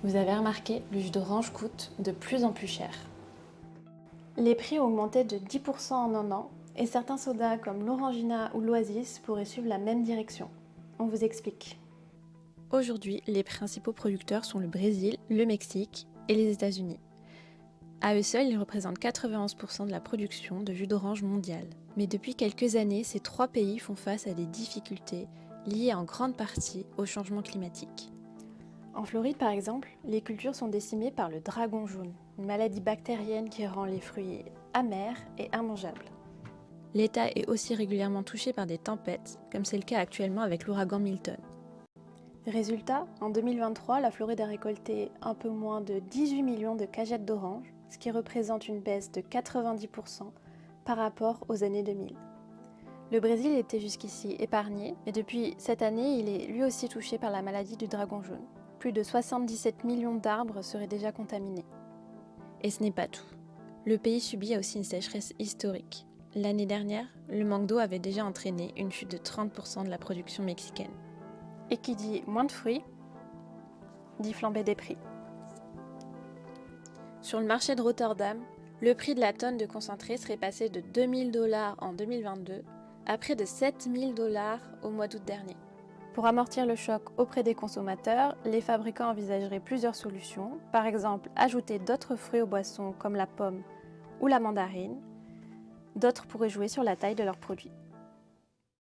Vous avez remarqué, le jus d'orange coûte de plus en plus cher. Les prix ont augmenté de 10% en un an et certains sodas comme l'Orangina ou l'Oasis pourraient suivre la même direction. On vous explique. Aujourd'hui, les principaux producteurs sont le Brésil, le Mexique et les États-Unis. À eux seuls, ils représentent 91% de la production de jus d'orange mondiale. Mais depuis quelques années, ces trois pays font face à des difficultés liées en grande partie au changement climatique. En Floride, par exemple, les cultures sont décimées par le dragon jaune, une maladie bactérienne qui rend les fruits amers et immangeables. L'État est aussi régulièrement touché par des tempêtes, comme c'est le cas actuellement avec l'ouragan Milton. Résultat, en 2023, la Floride a récolté un peu moins de 18 millions de cagettes d'orange, ce qui représente une baisse de 90% par rapport aux années 2000. Le Brésil était jusqu'ici épargné, mais depuis cette année, il est lui aussi touché par la maladie du dragon jaune. Plus de 77 millions d'arbres seraient déjà contaminés. Et ce n'est pas tout. Le pays subit aussi une sécheresse historique. L'année dernière, le manque d'eau avait déjà entraîné une chute de 30% de la production mexicaine. Et qui dit moins de fruits, dit flambée des prix. Sur le marché de Rotterdam, le prix de la tonne de concentré serait passé de 2 000 $ en 2022 à près de 7 000 $ au mois d'août dernier. Pour amortir le choc auprès des consommateurs, les fabricants envisageraient plusieurs solutions, par exemple ajouter d'autres fruits aux boissons comme la pomme ou la mandarine. D'autres pourraient jouer sur la taille de leurs produits.